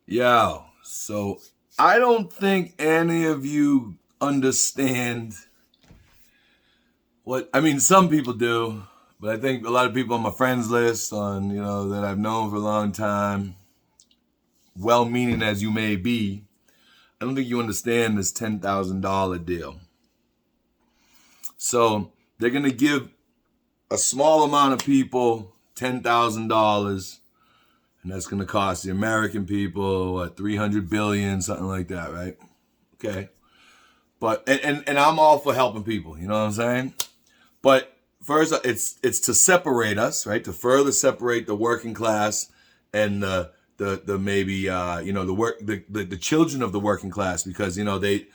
Yo, so I don't think any of you understand what I mean. Some people do, but I think a lot of people on my friends list, on that I've known for a long time, well-meaning as you may be, I don't think you understand this $10,000 deal. So they're gonna give a small amount of people $10,000. And that's going to cost the American people, what, 300 billion, something like that, right? Okay. But, and I'm all for helping people, you know what I'm saying? But first, it's to separate us, right? To further separate the working class and the maybe, the children of the working class, because, they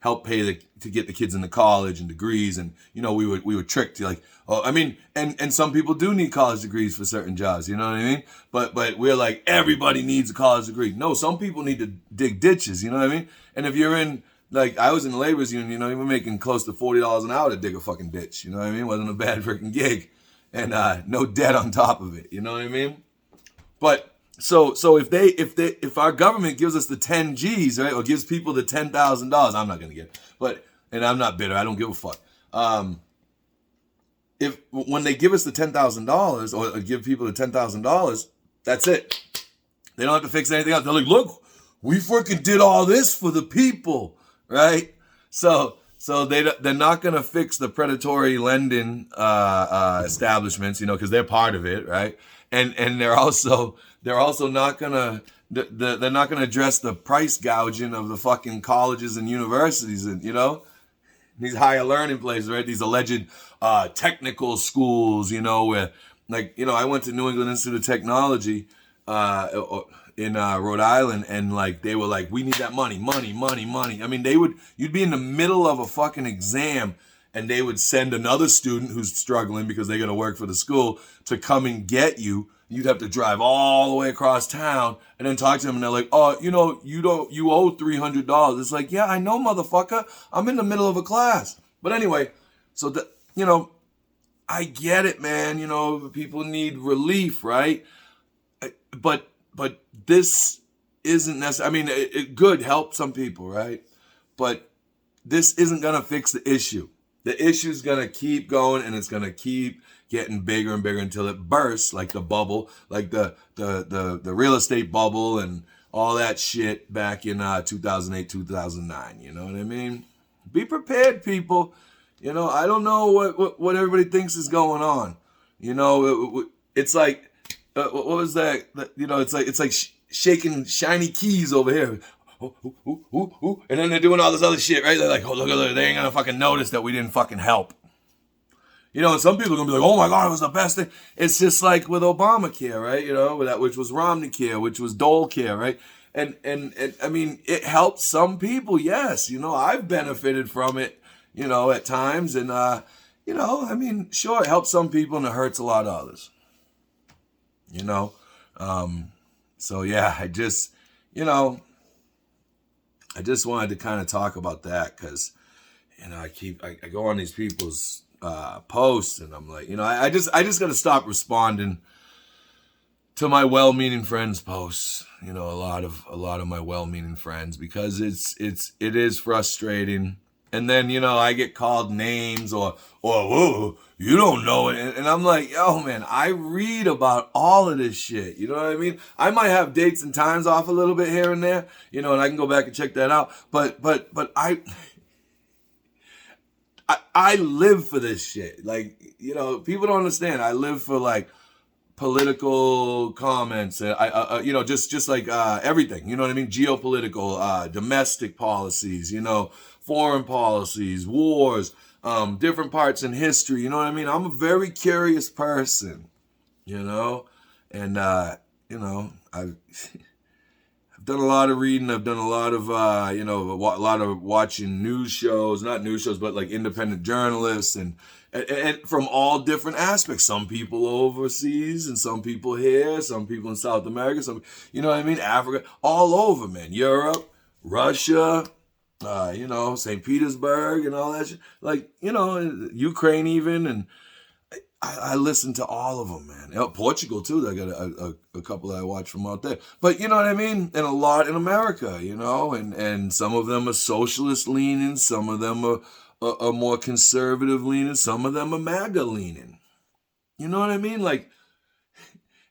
helped pay to get the kids into college and degrees, and we were tricked, like, oh, I mean, and some people do need college degrees for certain jobs, you know what I mean? But we're like, everybody needs a college degree. No, some people need to dig ditches, you know what I mean? And if you're in, like, I was in the labor's union, you were making close to $40 an hour to dig a fucking ditch, you know what I mean? Wasn't a bad freaking gig, and no debt on top of it, you know what I mean? But so if our government gives us the 10 G's, right, or gives people the $10,000, I'm not gonna get it, but, and I'm not bitter, I don't give a fuck. If when they give us the $10,000 or give people the $10,000, that's it. They don't have to fix anything else. They're like, look, we freaking did all this for the people, right? So they're not gonna fix the predatory lending establishments, because they're part of it, right? And they're also not gonna they're not gonna address the price gouging of the fucking colleges and universities, and these higher learning places, right? These alleged technical schools, where, like, I went to New England Institute of Technology in Rhode Island, and like they were like, we need that money. I mean, you'd be in the middle of a fucking exam, and they would send another student who's struggling because they got to work for the school to come and get you. You'd have to drive all the way across town and then talk to them, and they're like, oh, you owe $300. It's like, yeah, I know, motherfucker. I'm in the middle of a class. But anyway, so I get it, man. People need relief, right? But this isn't necessary. I mean, it could help some people, right? But this isn't gonna fix the issue. The issue's gonna keep going, and it's gonna keep getting bigger and bigger until it bursts, like the bubble, like the real estate bubble and all that shit back in 2008, 2009. You know what I mean? Be prepared, people. I don't know what everybody thinks is going on. It's like, what was that? It's like shaking shiny keys over here. And then they're doing all this other shit, right? They're like, oh, look, they ain't gonna fucking notice that we didn't fucking help. And some people are gonna be like, oh my God, it was the best thing. It's just like with Obamacare, right? Which was Romney Care, which was Dole Care, right? And I mean, it helped some people, yes. I've benefited from it, at times. And, I mean, sure, it helps some people and it hurts a lot of others. So yeah, I just wanted to kind of talk about that, because, I go on these people's posts, and I'm like, I just got to stop responding to my well-meaning friends' posts. A lot of my well-meaning friends, because it is frustrating. And then, I get called names or whoa, you don't know it. And I'm like, yo, man, I read about all of this shit. You know what I mean? I might have dates and times off a little bit here and there, and I can go back and check that out. But I live for this shit. Like, people don't understand. I live for, like, political comments. Just like everything. You know what I mean? Geopolitical, domestic policies. Foreign policies, wars, different parts in history. You know what I mean? I'm a very curious person. And I've done a lot of reading. I've done a lot of, a lot of watching news shows, not news shows, but like independent journalists and from all different aspects. Some people overseas and some people here, some people in South America, some, Africa, all over, man. Europe, Russia, St. Petersburg and all that shit. Like, Ukraine even. And I listen to all of them, man. Portugal too. I got a couple that I watch from out there. But you know what I mean? And a lot in America, you know, and some of them are socialist leaning, some of them are more conservative leaning, some of them are MAGA leaning. You know what I mean? Like,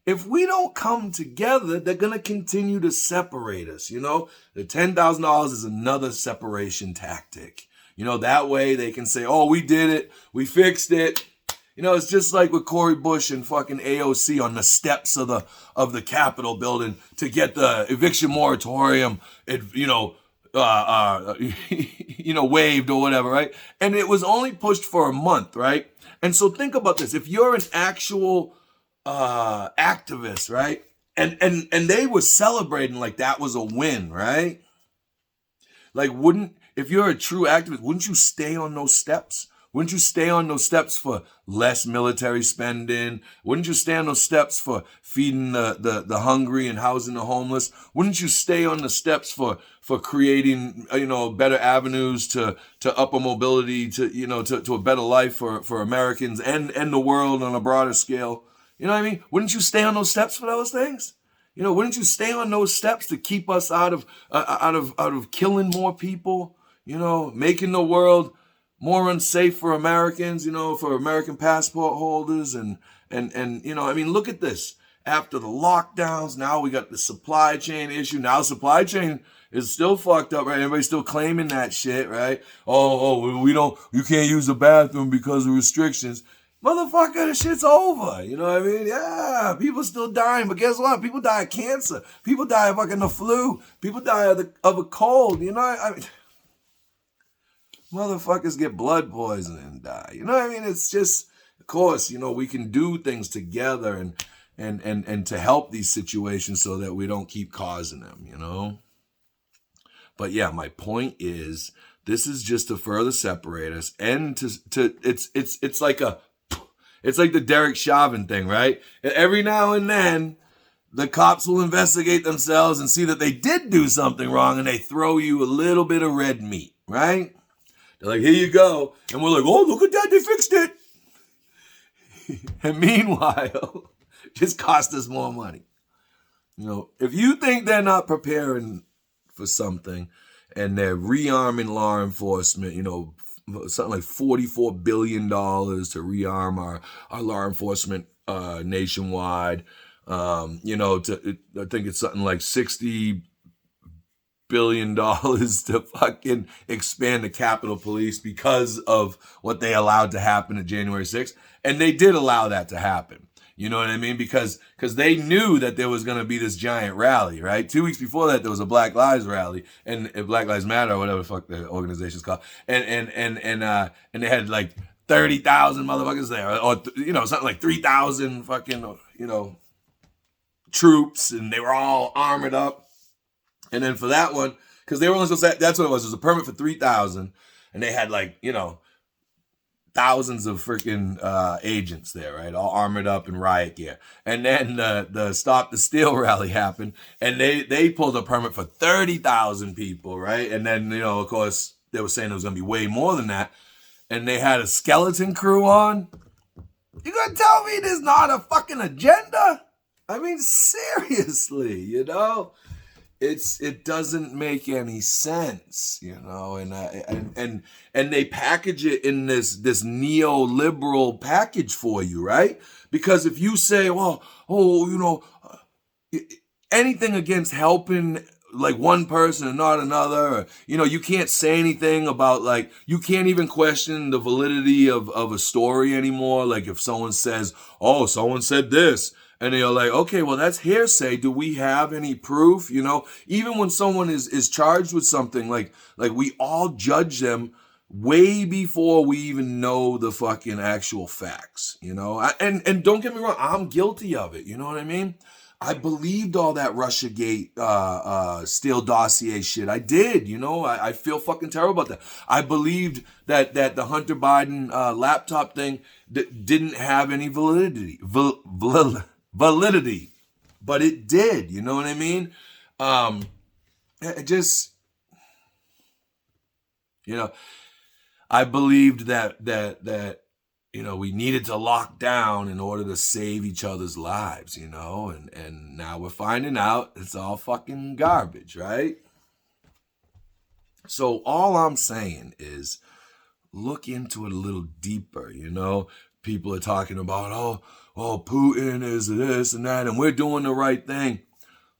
if we don't come together, they're going to continue to separate us, you know? The $10,000 is another separation tactic. You know, that way they can say, oh, we did it, we fixed it. You know, it's just like with Cori Bush and fucking AOC on the steps of the Capitol building to get the eviction moratorium, waived or whatever, right? And it was only pushed for a month, right? And so think about this. If you're an actual activist, right? And they were celebrating like that was a win, right? Like, if you're a true activist, wouldn't you stay on those steps? Wouldn't you stay on those steps for less military spending? Wouldn't you stay on those steps for feeding the hungry and housing the homeless? Wouldn't you stay on the steps for creating, better avenues to upper mobility, to a better life for Americans and the world on a broader scale? You know what I mean? Wouldn't you stay on those steps for those things? You know, wouldn't you stay on those steps to keep us out of killing more people? You know, making the world more unsafe for Americans, for American passport holders and look at this. After the lockdowns, now we got the supply chain issue. Now supply chain is still fucked up, right? Everybody's still claiming that shit, right? You can't use the bathroom because of restrictions. Motherfucker, the shit's over. You know what I mean? Yeah, people still dying, but guess what? People die of cancer. People die of fucking the flu. People die of a cold. You know, I mean, motherfuckers get blood poisoning and die. You know what I mean? It's just, of course, we can do things together and to help these situations so that we don't keep causing them, But yeah, my point is, this is just to further separate us and it's like the Derek Chauvin thing, right? And every now and then, the cops will investigate themselves and see that they did do something wrong, and they throw you a little bit of red meat, right? They're like, here you go. And we're like, oh, look at that, they fixed it. And meanwhile, just cost us more money. If you think they're not preparing for something and they're rearming law enforcement, something like $44 billion to rearm our law enforcement nationwide. I think it's something like $60 billion to fucking expand the Capitol Police because of what they allowed to happen at January 6th. And they did allow that to happen. You know what I mean? Because they knew that there was going to be this giant rally, right? 2 weeks before that, there was a Black Lives rally and Black Lives Matter or whatever the fuck the organization's called. And they had like 30,000 motherfuckers there or something like 3,000 fucking, troops, and they were all armored up. And then for that one, because they were only supposed to say, that's what it was. It was a permit for 3,000, and they had thousands of freaking agents there, right? All armored up in riot gear. And then the Stop the Steal rally happened, and they pulled a permit for 30,000 people, right? And then, of course, they were saying it was going to be way more than that. And they had a skeleton crew on. You gonna tell me there's not a fucking agenda? I mean, seriously, it doesn't make any sense, and they package it in this neoliberal package for you, right? Because if you say, anything against helping like one person and not another, or, you can't say anything about you can't even question the validity of a story anymore. Like if someone says, oh, someone said this, and they're like, okay, well, that's hearsay. Do we have any proof? Even when someone is charged with something, like we all judge them way before we even know the fucking actual facts, and don't get me wrong, I'm guilty of it. You know what I mean? I believed all that Russiagate, Steele dossier shit. I did, I feel fucking terrible about that. I believed that the Hunter Biden laptop thing didn't have any validity, but it did. You know what I mean? I believed that we needed to lock down in order to save each other's lives, and now we're finding out it's all fucking garbage, right? So all I'm saying is look into it a little deeper, People are talking about, oh, Putin is this and that, and we're doing the right thing.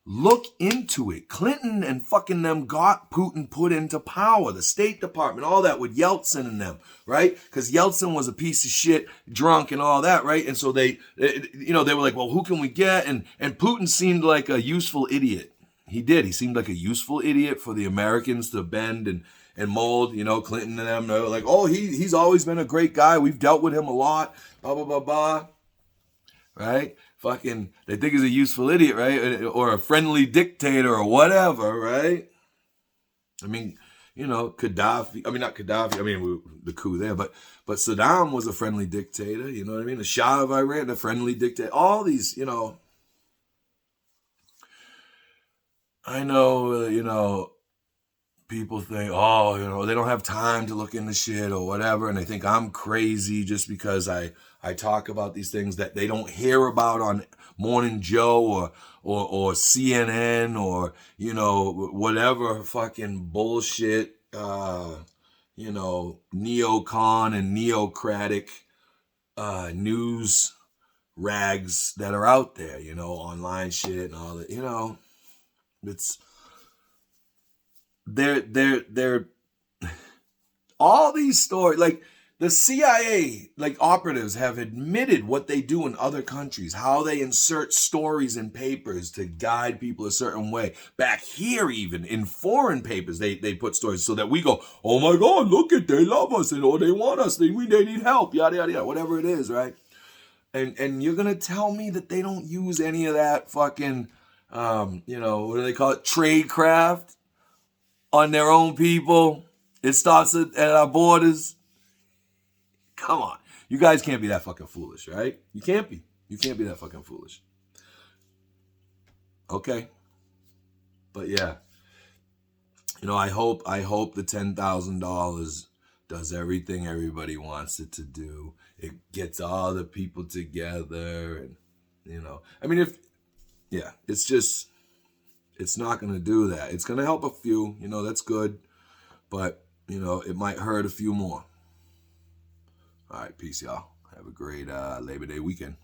Look into it. Clinton and fucking them got Putin put into power, the State Department, all that with Yeltsin and them, right? Because Yeltsin was a piece of shit, drunk and all that, right? And so they were like, well, who can we get? And Putin seemed like a useful idiot. He did. He seemed like a useful idiot for the Americans to bend and mold, Clinton and them. They were like, oh, he's always been a great guy. We've dealt with him a lot, blah, blah, blah, blah, right? Fucking, they think he's a useful idiot, right? Or a friendly dictator or whatever, right? I mean, Gaddafi, not Gaddafi, the coup there, but Saddam was a friendly dictator, you know what I mean? The Shah of Iran, a friendly dictator, all these, I know, people think, they don't have time to look into shit or whatever, and they think I'm crazy just because I talk about these things that they don't hear about on Morning Joe or CNN or, whatever fucking bullshit, neocon and neocratic news rags that are out there, online shit and all that, it's... They're all these stories, like the CIA, like operatives have admitted what they do in other countries, how they insert stories in papers to guide people a certain way. Back here, even in foreign papers, they put stories so that we go, oh my God, look at, they love us and they want us, they need help, yada, yada, yada, whatever it is, right? And you're going to tell me that they don't use any of that fucking, what do they call it? Tradecraft on their own people. It starts at our borders. Come on. You guys can't be that fucking foolish, right? You can't be. You can't be that fucking foolish. Okay. But yeah. I hope the $10,000 does everything everybody wants it to do. It gets all the people together and, it's not going to do that. It's going to help a few, that's good. But, it might hurt a few more. All right, peace, y'all. Have a great Labor Day weekend.